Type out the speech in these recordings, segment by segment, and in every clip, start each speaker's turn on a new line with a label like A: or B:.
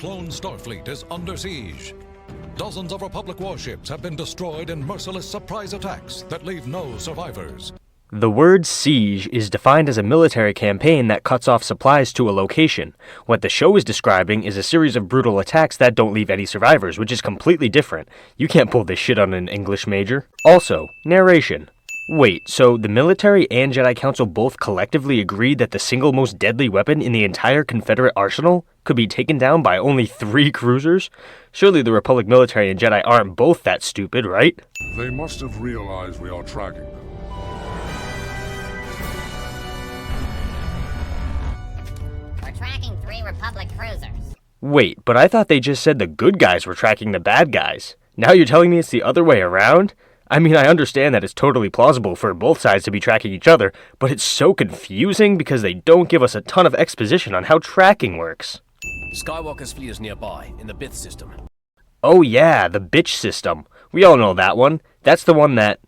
A: clone Starfleet is under siege. Dozens of Republic warships have been destroyed in merciless surprise attacks that leave no survivors.
B: The word siege is defined as a military campaign that cuts off supplies to a location. What the show is describing is a series of brutal attacks that don't leave any survivors, which is completely different. You can't pull this shit on an English major. Also, narration. Wait, so the military and Jedi Council both collectively agreed that the single most deadly weapon in the entire Confederate arsenal could be taken down by only 3 cruisers? Surely the Republic military and Jedi aren't both that stupid, right?
C: They must have realized we are tracking them.
D: We're tracking 3 Republic cruisers.
B: Wait, but I thought they just said the good guys were tracking the bad guys. Now you're telling me it's the other way around? I mean, I understand that it's totally plausible for both sides to be tracking each other, but it's so confusing because they don't give us a ton of exposition on how tracking works.
E: Skywalker's fleet is nearby, in the Bith system.
B: Oh yeah, the bitch system. We all know that one. That's the one that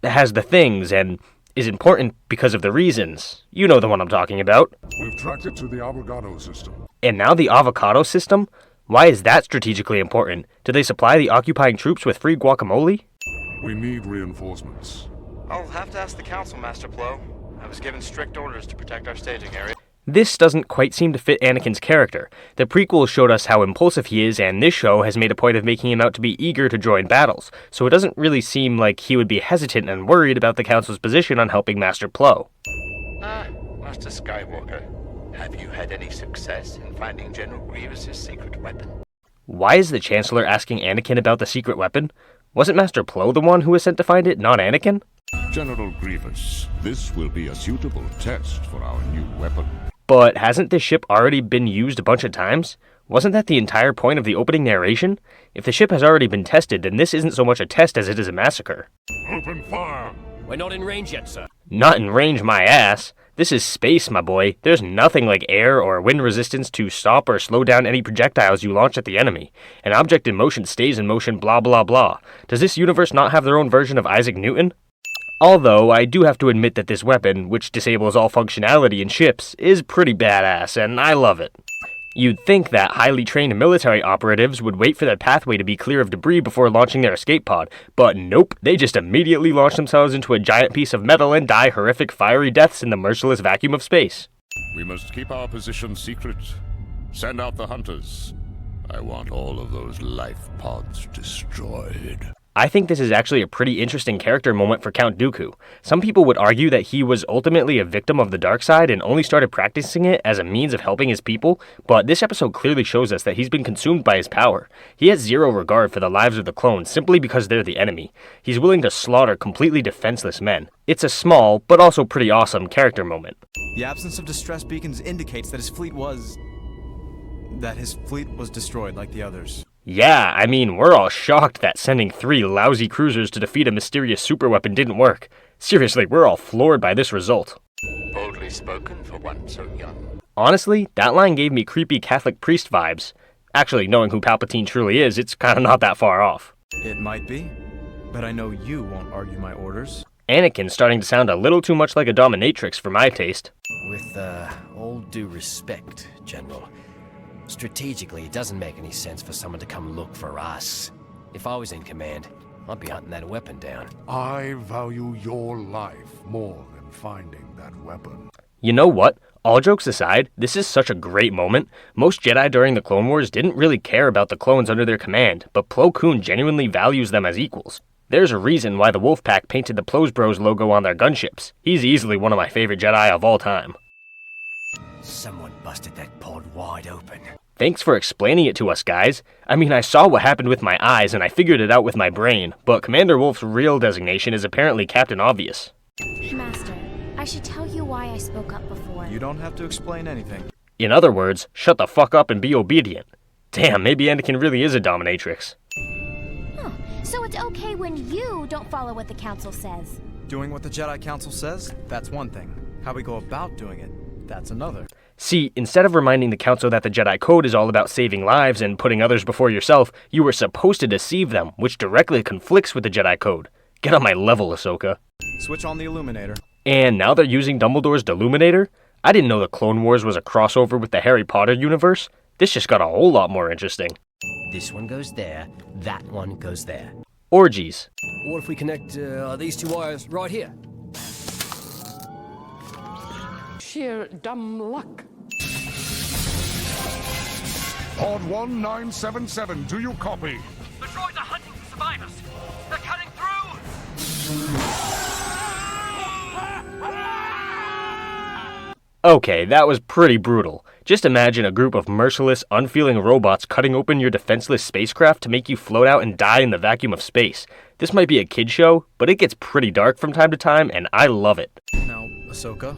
B: has the things and is important because of the reasons. You know the one I'm talking about.
C: We've tracked it to the avocado system.
B: And now the avocado system? Why is that strategically important? Do they supply the occupying troops with free guacamole?
C: We need reinforcements.
F: I'll have to ask the Council, Master Plo. I was given strict orders to protect our staging area.
B: This doesn't quite seem to fit Anakin's character. The prequel showed us how impulsive he is, and this show has made a point of making him out to be eager to join battles, so it doesn't really seem like he would be hesitant and worried about the Council's position on helping Master Plo.
F: Master Skywalker, have you had any success in finding General Grievous's secret weapon?
B: Why is the Chancellor asking Anakin about the secret weapon? Wasn't Master Plo the one who was sent to find it, not Anakin?
C: General Grievous, this will be a suitable test for our new weapon.
B: But hasn't this ship already been used a bunch of times? Wasn't that the entire point of the opening narration? If the ship has already been tested, then this isn't so much a test as it is a massacre.
C: Open fire!
E: We're not in range yet, sir.
B: Not in range, my ass. This is space, my boy. There's nothing like air or wind resistance to stop or slow down any projectiles you launch at the enemy. An object in motion stays in motion, blah blah blah. Does this universe not have their own version of Isaac Newton? Although, I do have to admit that this weapon, which disables all functionality in ships, is pretty badass, and I love it. You'd think that highly trained military operatives would wait for their pathway to be clear of debris before launching their escape pod, but nope, they just immediately launch themselves into a giant piece of metal and die horrific fiery deaths in the merciless vacuum of space.
C: We must keep our position secret. Send out the hunters. I want all of those life pods destroyed.
B: I think this is actually a pretty interesting character moment for Count Dooku. Some people would argue that he was ultimately a victim of the dark side and only started practicing it as a means of helping his people, but this episode clearly shows us that he's been consumed by his power. He has zero regard for the lives of the clones simply because they're the enemy. He's willing to slaughter completely defenseless men. It's a small, but also pretty awesome character moment.
G: The absence of distress beacons indicates that his fleet was destroyed like the others.
B: Yeah, I mean, we're all shocked that sending 3 lousy cruisers to defeat a mysterious superweapon didn't work. Seriously, we're all floored by this result.
F: Boldly spoken for one so young.
B: Honestly, that line gave me creepy Catholic priest vibes. Actually, knowing who Palpatine truly is, it's kinda not that far off.
G: It might be, but I know you won't argue my orders.
B: Anakin's starting to sound a little too much like a dominatrix for my taste.
E: With, all due respect, General, strategically, it doesn't make any sense for someone to come look for us. If I was in command, I'd be hunting that weapon down.
C: I value your life more than finding that weapon.
B: You know what? All jokes aside, this is such a great moment. Most Jedi during the Clone Wars didn't really care about the clones under their command, but Plo Koon genuinely values them as equals. There's a reason why the Wolfpack painted the Plo's Bros logo on their gunships. He's easily one of my favorite Jedi of all time.
E: Someone busted that pod wide open.
B: Thanks for explaining it to us, guys. I mean, I saw what happened with my eyes and I figured it out with my brain, but Commander Wolf's real designation is apparently Captain Obvious.
H: Master, I should tell you why I spoke up before.
G: You don't have to explain anything.
B: In other words, shut the fuck up and be obedient. Damn, maybe Anakin really is a dominatrix.
H: Huh. So it's okay when you don't follow what the Council says.
G: Doing what the Jedi Council says, that's one thing. How we go about doing it, that's another.
B: See, instead of reminding the Council that the Jedi Code is all about saving lives and putting others before yourself, you were supposed to deceive them, which directly conflicts with the Jedi Code. Get on my level, Ahsoka.
G: Switch on the Illuminator.
B: And now they're using Dumbledore's Deluminator? I didn't know the Clone Wars was a crossover with the Harry Potter universe. This just got a whole lot more interesting.
E: This one goes there, that one goes there.
B: Orgies.
E: What if we connect these two wires right here?
I: Sheer dumb luck.
C: Pod 1977, do you copy?
J: The droids are hunting for survivors. They're cutting through.
B: Okay, that was pretty brutal. Just imagine a group of merciless, unfeeling robots cutting open your defenseless spacecraft to make you float out and die in the vacuum of space. This might be a kid show, but it gets pretty dark from time to time, and I love it.
G: Now, Ahsoka,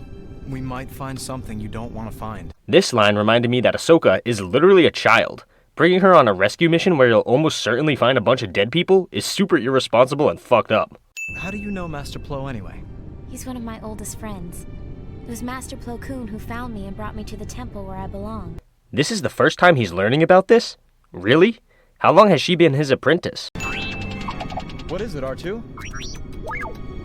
G: we might find something you don't want to find.
B: This line reminded me that Ahsoka is literally a child. Bringing her on a rescue mission where you'll almost certainly find a bunch of dead people is super irresponsible and fucked up.
G: How do you know Master Plo anyway?
H: He's one of my oldest friends. It was Master Plo Koon who found me and brought me to the temple where I belong.
B: This is the first time he's learning about this? Really? How long has she been his apprentice?
G: What is it, R2?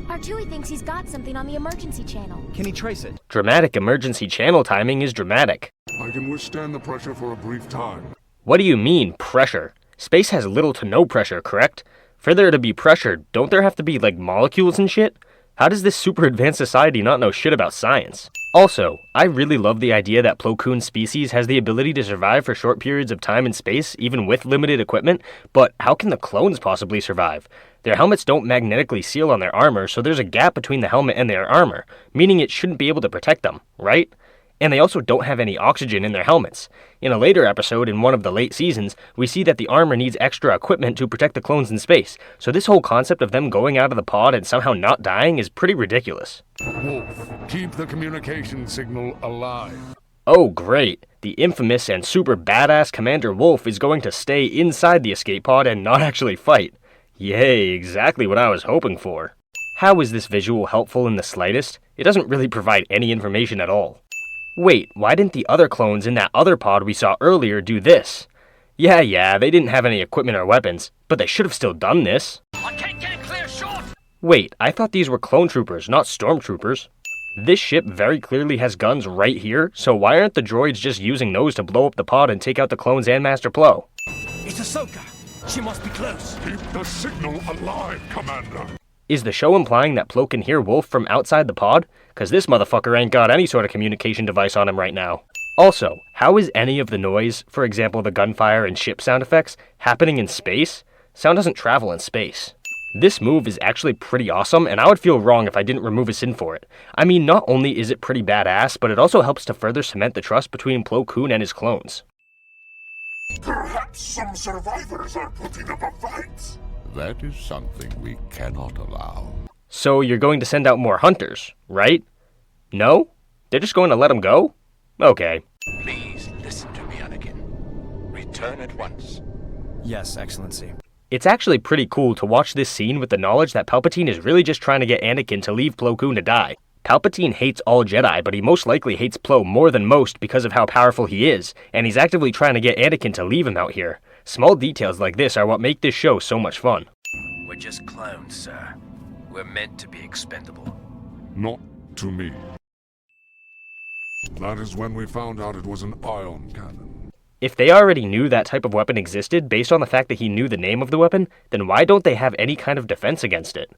H: R2 thinks he's got something on the emergency channel.
G: Can he trace it?
B: Dramatic emergency channel timing is dramatic.
C: I can withstand the pressure for a brief time.
B: What do you mean, pressure? Space has little to no pressure, correct? For there to be pressure, don't there have to be, like, molecules and shit? How does this super advanced society not know shit about science? Also, I really love the idea that Plo Koon's species has the ability to survive for short periods of time in space, even with limited equipment, but how can the clones possibly survive? Their helmets don't magnetically seal on their armor, so there's a gap between the helmet and their armor, meaning it shouldn't be able to protect them, right? And they also don't have any oxygen in their helmets. In a later episode in one of the late seasons, we see that the armor needs extra equipment to protect the clones in space, so this whole concept of them going out of the pod and somehow not dying is pretty ridiculous.
C: Wolf, keep the communication signal alive.
B: Oh great, the infamous and super badass Commander Wolf is going to stay inside the escape pod and not actually fight. Yay, exactly what I was hoping for. How is this visual helpful in the slightest? It doesn't really provide any information at all. Wait, why didn't the other clones in that other pod we saw earlier do this? Yeah, they didn't have any equipment or weapons, but they should have still done this.
J: I can't get a clear shot.
B: Wait, I thought these were clone troopers, not stormtroopers. This ship very clearly has guns right here, so why aren't the droids just using those to blow up the pod and take out the clones and Master Plo?
E: It's Ahsoka! She must be close!
C: Keep the signal alive, Commander.
B: Is the show implying that Plo can hear Wolf from outside the pod? Cause this motherfucker ain't got any sort of communication device on him right now. Also, how is any of the noise, for example the gunfire and ship sound effects, happening in space? Sound doesn't travel in space. This move is actually pretty awesome, and I would feel wrong if I didn't remove a sin for it. I mean, not only is it pretty badass, but it also helps to further cement the trust between Plo Koon and his clones.
C: Perhaps some survivors are putting up a fight. That is something we cannot allow.
B: So you're going to send out more hunters, right? No? They're just going to let them go? Okay.
F: Please listen to me, Anakin. Return at once.
G: Yes, Excellency.
B: It's actually pretty cool to watch this scene with the knowledge that Palpatine is really just trying to get Anakin to leave Plo Koon to die. Palpatine hates all Jedi, but he most likely hates Plo more than most because of how powerful he is, and he's actively trying to get Anakin to leave him out here. Small details like this are what make this show so much fun.
E: We're just clones, sir. We're meant to be expendable.
C: Not to me. That is when we found out it was an ion cannon.
B: If they already knew that type of weapon existed based on the fact that he knew the name of the weapon, then why don't they have any kind of defense against it?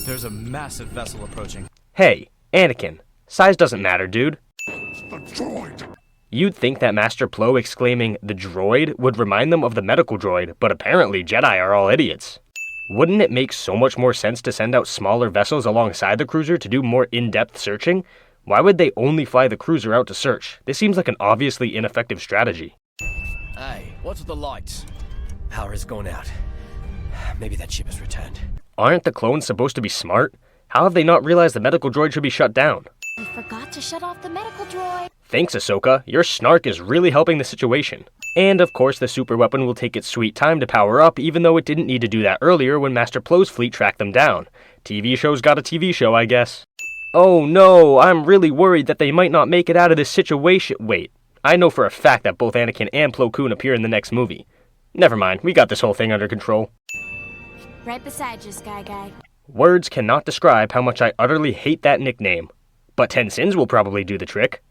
G: There's a massive vessel approaching.
B: Hey, Anakin, size doesn't matter, dude.
C: The droid!
B: You'd think that Master Plo exclaiming, "the droid," would remind them of the medical droid, but apparently Jedi are all idiots. Wouldn't it make so much more sense to send out smaller vessels alongside the cruiser to do more in-depth searching? Why would they only fly the cruiser out to search? This seems like an obviously ineffective strategy.
E: Hey, what's with the lights? Power is going out. Maybe that ship has returned.
B: Aren't the clones supposed to be smart? How have they not realized the medical droid should be shut down?
H: We forgot to shut off the medical droid.
B: Thanks, Ahsoka. Your snark is really helping the situation. And of course, the super weapon will take its sweet time to power up, even though it didn't need to do that earlier when Master Plo's fleet tracked them down. TV show's got a TV show, I guess. Oh no, I'm really worried that they might not make it out of this situation. Wait, I know for a fact that both Anakin and Plo Koon appear in the next movie. Never mind, we got this whole thing under control.
H: Right beside you, Sky Guy.
B: Words cannot describe how much I utterly hate that nickname. But TVSins will probably do the trick.